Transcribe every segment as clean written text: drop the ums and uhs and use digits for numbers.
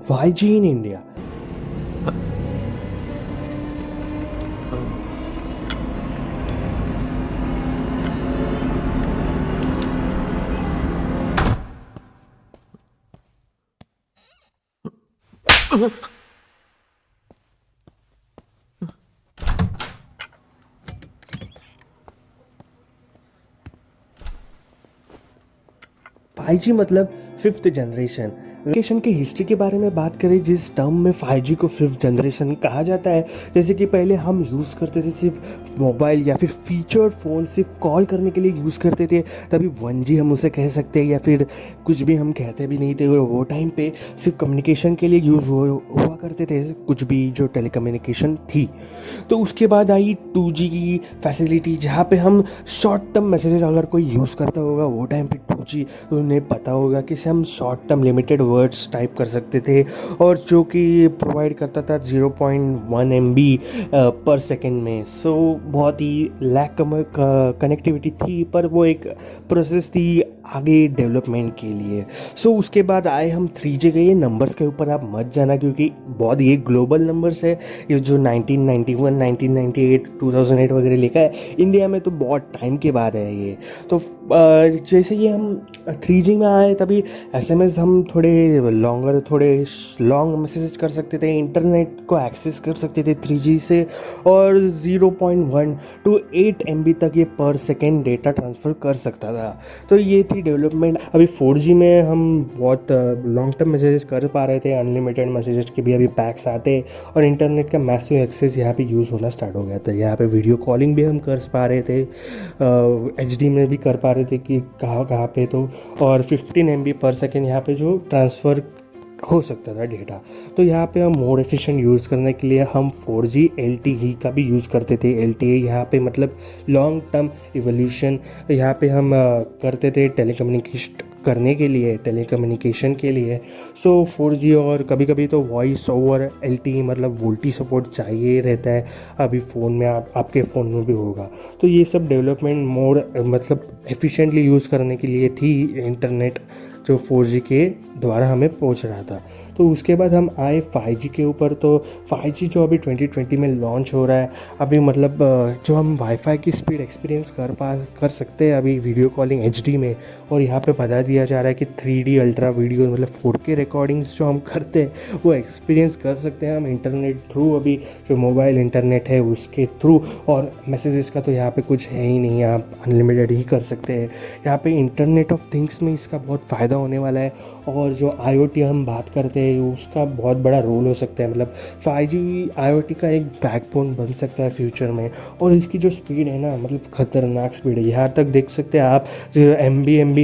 5G in India. 5G मतलब fifth generation. Location की history के बारे में बात करें, जिस टर्म में 5G को फिफ्थ जनरेशन कहा जाता है, जैसे कि पहले हम यूज़ करते थे सिर्फ मोबाइल या फिर फीचर्ड फ़ोन सिर्फ कॉल करने के लिए यूज़ करते थे, तभी 1G हम उसे कह सकते हैं, या फिर कुछ भी हम कहते भी नहीं थे। वो टाइम पे सिर्फ कम्युनिकेशन के लिए यूज़ हुआ करते थे, कुछ भी जो टेलीकम्युनिकेशन थी। तो उसके बाद आई 2G की फैसिलिटी, जहाँ पे हम शॉर्ट टर्म मैसेजेस अगर कोई यूज़ करता होगा वो टाइम पे 2G, तो उन्हें पता होगा कि हम short term limited words type कर सकते थे, और जो कि प्रोवाइड करता था 0.1 MB पर सेकेंड में। सो बहुत ही लैक कनेक्टिविटी थी, पर वो एक प्रोसेस थी आगे डेवलपमेंट के लिए। सो उसके बाद आए हम 3G के। ये नंबर्स के ऊपर आप मत जाना, क्योंकि बहुत ये ग्लोबल नंबर्स है। ये जो 1991, 1998, 2008 वगैरह लिखा है, इंडिया में तो बहुत टाइम के बाद है ये। तो जैसे ही हम 3G में आए, तभी SMS हम थोड़े लॉन्ग मैसेजेस कर सकते थे, इंटरनेट को एक्सेस कर सकते थे 3G से, और 0.1 to 8 MB तक ये पर सेकेंड डेटा ट्रांसफ़र कर सकता था। तो ये थी डेवलपमेंट। अभी 4G में हम बहुत लॉन्ग टर्म मैसेजेस कर पा रहे थे, अनलिमिटेड मैसेजेस के भी अभी पैक्स आते, और इंटरनेट का मैसिव एक्सेस यहाँ पे यूज़ होना स्टार्ट हो गया था। यहाँ पे वीडियो कॉलिंग भी हम कर पा रहे थे, HD में भी कर पा रहे थे कि कहाँ कहाँ पे, तो और 15 MB पर सेकेंड यहाँ पे जो ट्रांसफ़र हो सकता था डेटा। तो यहाँ पे हम मोर एफिशिएंट यूज़ करने के लिए हम 4G LTE का भी यूज़ करते थे। LTE यहाँ पे मतलब लॉन्ग टर्म इवोल्यूशन। यहाँ पे हम करते थे टेलीकम्युनिकेशन के लिए। सो 4G, और कभी कभी तो वॉइस ओवर LTE मतलब वोल्टी सपोर्ट चाहिए रहता है। अभी फ़ोन में आपके फ़ोन में भी होगा। तो ये सब डेवलपमेंट मोर मतलब एफिशिएंटली यूज़ करने के लिए थी इंटरनेट, जो 4G के द्वारा हमें पहुंच रहा था। तो उसके बाद हम आए 5G के ऊपर। तो 5G जो अभी 2020 में लॉन्च हो रहा है, अभी मतलब जो हम वाईफाई की स्पीड एक्सपीरियंस कर सकते हैं अभी वीडियो कॉलिंग HD में। और यहाँ पे बता दिया जा रहा है कि 3D अल्ट्रा वीडियो मतलब 4K रिकॉर्डिंग्स जो हम करते हैं वो एक्सपीरियंस कर सकते हैं हम इंटरनेट थ्रू, अभी जो मोबाइल इंटरनेट है उसके थ्रू। और मैसेजेस का तो यहाँ पे कुछ है ही नहीं, आप अनलिमिटेड ही कर सकते हैं। यहाँ पे इंटरनेट ऑफ थिंग्स में इसका बहुत फ़ायदा होने वाला है। और जो IoT हम बात करते हैं उसका बहुत बड़ा रोल हो सकता है, मतलब 5G IoT का एक बैकबोन बन सकता है फ्यूचर में। और इसकी जो स्पीड है ना, मतलब ख़तरनाक स्पीड है। यहाँ तक देख सकते हैं आप, जो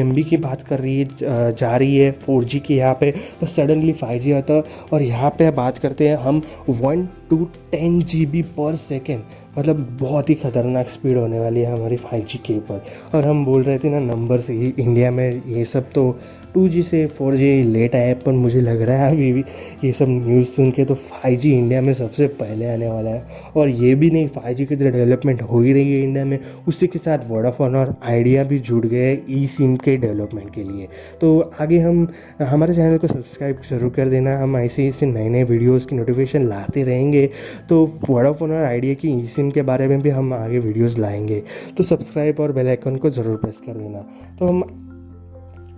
MB की बात कर रही है जा रही है 4G की यहाँ पे, तो सडनली 5G आता है। और यहाँ पे बात करते हैं हम 1 to 10 GB पर सेकेंड, मतलब बहुत ही ख़तरनाक स्पीड होने वाली है हमारी 5G के ऊपर। और हम बोल रहे थे ना नंबर से ही, इंडिया में ये सब तो 2G से 4G लेट आया, पर मुझे लग रहा है अभी भी ये सब न्यूज़ सुन के तो 5G इंडिया में सबसे पहले आने वाला है। और ये भी नहीं, 5G की तो डेवलपमेंट हो ही रही है इंडिया में, उसी के साथ वोडाफोन और आइडिया भी जुड़ गए ई-सिम के डेवलपमेंट के लिए। तो आगे हम हमारे चैनल को सब्सक्राइब ज़रूर कर देना, हम ऐसे ही से नए नए वीडियोज़ की नोटिफिकेशन लाते रहेंगे। तो वोडाफोन और आइडिया की ई-सिम के बारे में भी हम आगे वीडियोज़ लाएंगे, तो सब्सक्राइब और बेल आइकन को ज़रूर प्रेस कर देना। तो हम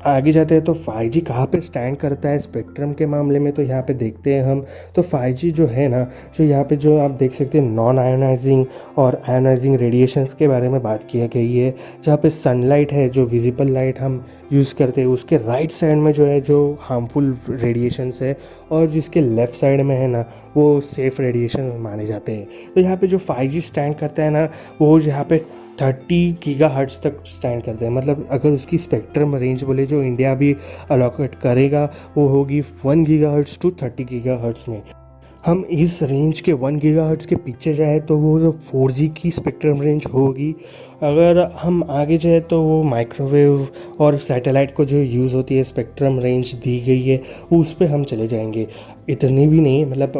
आगे जाते हैं। तो 5G कहाँ पे स्टैंड करता है स्पेक्ट्रम के मामले में, तो यहाँ पे देखते हैं हम। तो 5G जो है ना, जो यहाँ पे जो आप देख सकते हैं नॉन आयोनाइजिंग और आयोनाइजिंग रेडिएशंस के बारे में बात की गई है। जहाँ पे सनलाइट है, जो विजिबल लाइट हम यूज़ करते हैं, उसके राइट साइड में जो है जो हार्मफुल रेडिएशंस है, और जिसके लेफ़्ट साइड में है ना वो सेफ़ रेडिएशन माने जाते हैं। तो यहाँ पे जो 5G स्टैंड करता है ना, वो यहाँ पे 30 गीगाहर्ट्ज़ तक स्टैंड करते हैं। मतलब अगर उसकी स्पेक्ट्रम रेंज बोले जो इंडिया भी अलोकेट करेगा, वो होगी 1 गीगाहर्ट्ज़ टू 30 गीगाहर्ट्ज़ में। हम इस रेंज के 1 गीगाहर्ट्ज़ के पीछे जाए तो वो जो 4G की स्पेक्ट्रम रेंज होगी, अगर हम आगे जाए तो वो माइक्रोवेव और सैटेलाइट को जो यूज़ होती है स्पेक्ट्रम रेंज दी गई है उस पे हम चले जाएंगे। इतनी भी नहीं, मतलब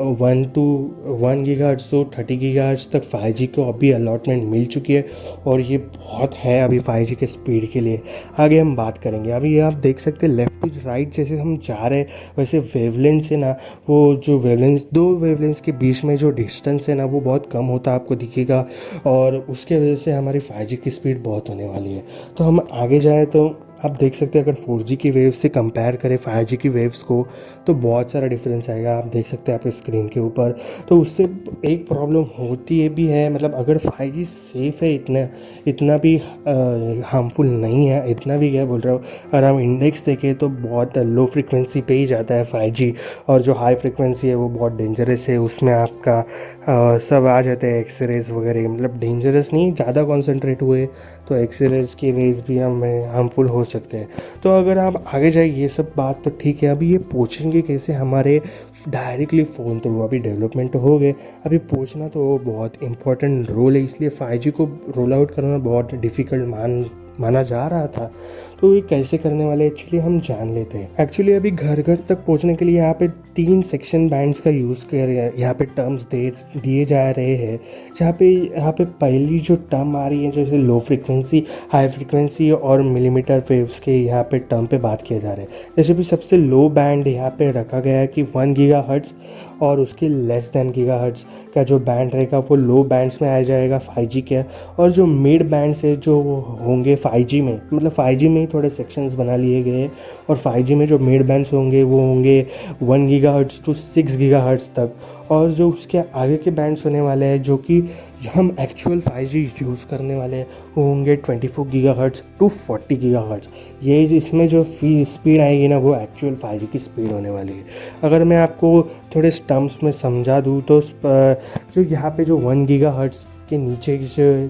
1 गीगाहर्ट्ज़ तो 30 गीगाहर्ट्ज़ तक 5G को अभी अलॉटमेंट मिल चुकी है और ये बहुत है अभी 5G के स्पीड के लिए। आगे हम बात करेंगे। अभी आप देख सकते हैं लेफ़्ट टू राइट जैसे हम जा रहे हैं वैसे वेवलेंथ है ना, वो जो वेवलेंथ, दो वेवलेंथ के बीच में जो डिस्टेंस है ना वो बहुत कम होता आपको दिखेगा और उसके वजह से हमारी 5G की स्पीड बहुत होने वाली है। तो हम आगे जाएँ तो आप देख सकते हैं अगर 4G की वेव्स से कंपेयर करें 5G की वेव्स को तो बहुत सारा डिफरेंस आएगा। आप देख सकते हैं आप स्क्रीन के ऊपर। तो उससे एक प्रॉब्लम होती है भी है, मतलब अगर 5G सेफ़ है, इतना इतना भी हार्मफुल नहीं है, इतना भी क्या बोल रहा हूँ, अगर हम इंडेक्स देखें तो बहुत लो फ्रिक्वेंसी पे ही जाता है 5G और जो हाई फ्रिक्वेंसी है वो बहुत डेंजरस है। उसमें आपका सब आ जाते हैं एक्सरेज वगैरह, मतलब डेंजरस नहीं, ज़्यादा कॉन्सेंट्रेट हुए तो एक्सरेज की रेज भी हमें हार्मफुल हो सकते हैं। तो अगर आप आगे जाए ये सब बात तो ठीक है, अभी ये पूछेंगे कैसे हमारे डायरेक्टली फ़ोन थ्रू। अभी डेवलपमेंट तो हो गए, अभी पूछना तो बहुत इंपॉर्टेंट रोल है, इसलिए 5G को रोल आउट करना बहुत डिफ़िकल्ट माना जा रहा था। तो ये कैसे करने वाले एक्चुअली हम जान लेते हैं। एक्चुअली अभी घर घर तक पहुंचने के लिए यहाँ पे 3 सेक्शन बैंड्स का यूज़ कर रहे हैं, यहाँ पे टर्म्स दिए जा रहे हैं। यहाँ पे पहली जो टर्म आ रही है जैसे लो फ्रिक्वेंसी, हाई फ्रिक्वेंसी और मिलीमीटर वेव्स के यहाँ पे टर्म पे बात किया जा रहा है। जैसे भी सबसे लो बैंड यहाँ पे रखा गया है कि 1 गीगाहर्ट्ज़ और उसके लेस देन गीगाहर्ट्ज़ का जो बैंड रहेगा वो लो बैंड्स में आ जाएगा 5G के। और जो मिड बैंड्स है जो होंगे 5G में, मतलब 5G में ही थोड़े सेक्शंस बना लिए गए और 5G में जो मिड बैंड्स होंगे वो होंगे 1 गीगाहर्ट्ज़ टू 6 गीगाहर्ट्ज़ तक। और जो उसके आगे के बैंड्स होने वाले हैं जो कि हम एक्चुअल 5G यूज़ करने वाले हैं वो होंगे 24 गीगाहर्ट्ज़ टू 40 गीगाहर्ट्ज़। ये इसमें जो स्पीड आएगी ना वो एक्चुअल 5G की स्पीड होने वाली है। अगर मैं आपको थोड़े टर्म्स में समझा दूँ तो जो यहाँ पे जो 1 गीगाहर्ट्ज़ के नीचे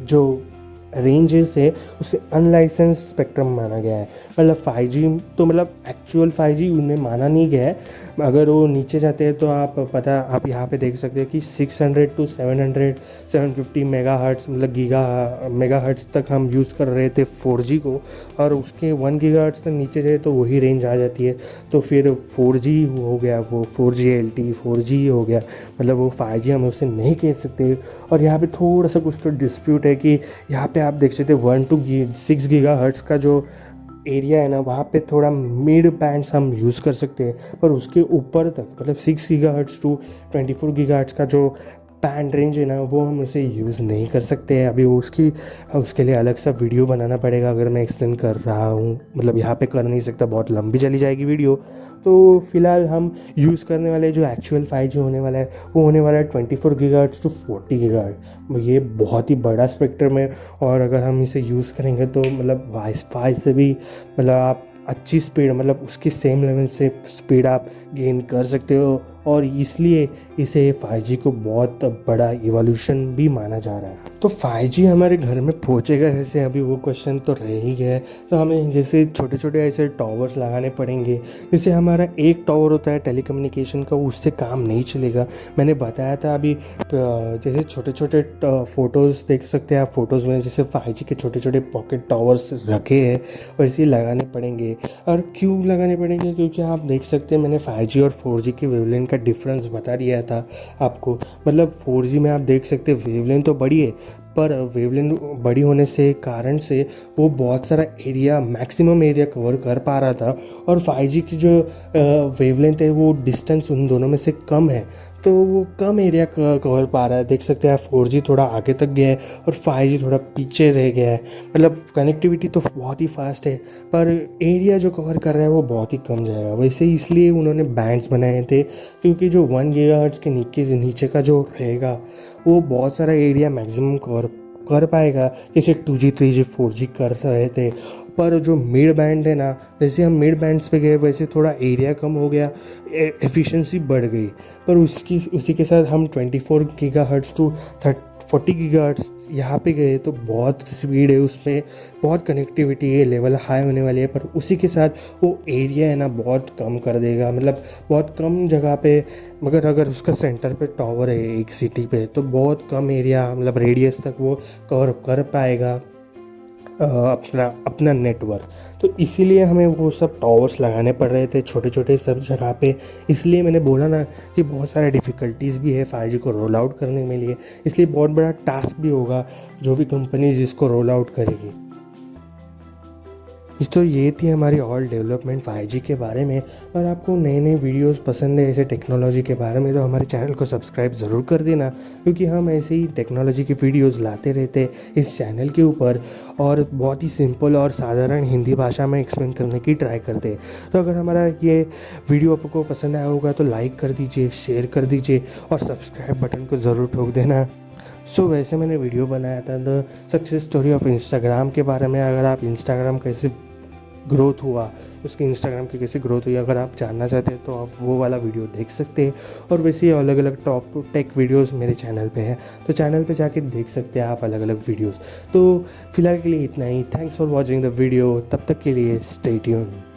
जो रेंजेस है उसे अनलाइसेंस स्पेक्ट्रम माना गया है। मतलब 5G तो मतलब एक्चुअल 5G उन्हें माना नहीं गया है। अगर वो नीचे जाते हैं तो आप यहाँ पे देख सकते हैं कि 600 टू 750 मेगाहर्ट्ज़ मतलब मेगाहर्ट्ज़ तक हम यूज़ कर रहे थे 4G को, और उसके 1 गीगाहर्ट्ज़ तक नीचे जाए तो वही रेंज आ जाती है। तो फिर 4G हो गया, वो 4G LTE 4G हो गया, मतलब वो 5G हम उसे नहीं कह सकते। और यहाँ पे थोड़ा सा कुछ तो डिस्प्यूट है कि यहाँ पे आप देख सकते हैं 1 टू 6 गीगाहर्ट्ज़ का जो एरिया है ना वहाँ पे थोड़ा मिड बैंड्स हम यूज़ कर सकते हैं, पर उसके ऊपर तक मतलब 6 गीगाहर्ट्ज़ टू 24 गीगाहर्ट्ज़ का जो बैंड रेंज है ना वो हम उसे यूज़ नहीं कर सकते हैं। अभी उसके लिए अलग सा वीडियो बनाना पड़ेगा अगर मैं एक्सप्लेन कर रहा हूँ, मतलब यहाँ पे कर नहीं सकता, बहुत लंबी चली जाएगी वीडियो। तो फिलहाल हम यूज़ करने वाले जो एक्चुअल 5G होने वाला है वो होने वाला है 24 गीगाहर्ट्ज़ टू 40 गीगाहर्ट्ज़। ये बहुत ही बड़ा स्पेक्ट्रम है और अगर हम इसे यूज़ करेंगे तो मतलब वाईफाई से भी मतलब आप अच्छी स्पीड, मतलब उसकी सेम लेवल से स्पीड आप गेन कर सकते हो। और इसलिए इसे 5G को बहुत बड़ा इवोल्यूशन भी माना जा रहा है। तो 5G हमारे घर में पहुंचेगा जैसे, अभी वो क्वेश्चन तो रह ही गया है। तो हमें जैसे छोटे छोटे ऐसे टावर्स लगाने पड़ेंगे। जैसे हमारा एक टावर होता है टेलीकम्युनिकेशन का, उससे काम नहीं चलेगा। मैंने बताया था अभी जैसे छोटे छोटे फ़ोटोज़ देख सकते हैं आप, फ़ोटोज़ में जैसे 5G के छोटे छोटे पॉकेट टावर्स रखे हैं वैसे ही लगाने पड़ेंगे। और क्यों लगाने पड़ेंगे, क्योंकि आप देख सकते हैं मैंने 5G और 4G की वेवलेंथ का डिफरेंस बता दिया था आपको। मतलब 4G में आप देख सकते हैं वेवलेंथ तो बड़ी है, पर वेवलेंथ बड़ी होने से कारण से वो बहुत सारा एरिया, मैक्सिमम एरिया कवर कर पा रहा था। और 5G की जो वेवलेंथ है वो डिस्टेंस उन दोनों में से कम है, तो वो कम एरिया कवर पा रहा है। देख सकते हैं आप 4G थोड़ा आगे तक गया है और 5G थोड़ा पीछे रह गया है। मतलब कनेक्टिविटी तो बहुत ही फास्ट है पर एरिया जो कवर कर रहा है वो बहुत ही कम जाएगा। वैसे ही इसलिए उन्होंने बैंड्स बनाए थे, क्योंकि जो 1 गीगाहर्ट्ज़ के नीचे का जो रहेगा वो बहुत सारा एरिया मैक्सिमम कवर कर पाएगा, जैसे 2G 3G 4G कर रहे थे। पर जो मिड बैंड है ना, जैसे हम मिड बैंड्स पे गए वैसे थोड़ा एरिया कम हो गया, एफिशिएंसी बढ़ गई। पर उसी के साथ हम 24 गीगाहर्ट्ज़ टू 40 गीगाहर्ट्ज़ यहाँ पे गए तो बहुत स्पीड है उसमें, बहुत कनेक्टिविटी है, लेवल हाई होने वाली है। पर उसी के साथ वो एरिया है ना बहुत कम कर देगा, मतलब बहुत कम जगह पे, मगर अगर उसका सेंटर पे टावर है एक सिटी पे तो बहुत कम एरिया, मतलब रेडियस तक वो कवर कर पाएगा। अपना अपना नेटवर्क। तो इसीलिए हमें वो सब टावर्स लगाने पड़ रहे थे छोटे छोटे सब जगह पे। इसलिए मैंने बोला ना कि बहुत सारे डिफ़िकल्टीज़ भी है 5G को रोल आउट करने में लिए, इसलिए बहुत बड़ा टास्क भी होगा जो भी कंपनीज इसको रोल आउट करेगी। तो ये थी हमारी ऑल डेवलपमेंट 5G के बारे में। और आपको नए नए वीडियोस पसंद है ऐसे टेक्नोलॉजी के बारे में, तो हमारे चैनल को सब्सक्राइब ज़रूर कर देना, क्योंकि हम ऐसे ही टेक्नोलॉजी की वीडियोस लाते रहते इस चैनल के ऊपर, और बहुत ही सिंपल और साधारण हिंदी भाषा में एक्सप्लेन करने की ट्राई करते। तो अगर हमारा ये वीडियो आपको पसंद आया होगा तो लाइक कर दीजिए, शेयर कर दीजिए और सब्सक्राइब बटन को ज़रूर ठोक देना। वैसे मैंने वीडियो बनाया था the success story of Instagram के बारे में। अगर आप इंस्टाग्राम कैसे ग्रोथ हुआ, उसकी इंस्टाग्राम की कैसे ग्रोथ हुई, अगर आप जानना चाहते हैं तो आप वो वाला वीडियो देख सकते हैं। और वैसे ही अलग अलग टॉप टेक वीडियोस मेरे चैनल पे है, तो चैनल पे जाके देख सकते हैं आप अलग अलग वीडियोस। तो फिलहाल के लिए इतना ही। Thanks for watching the video. तब तक के लिए स्टे ट्यून्ड।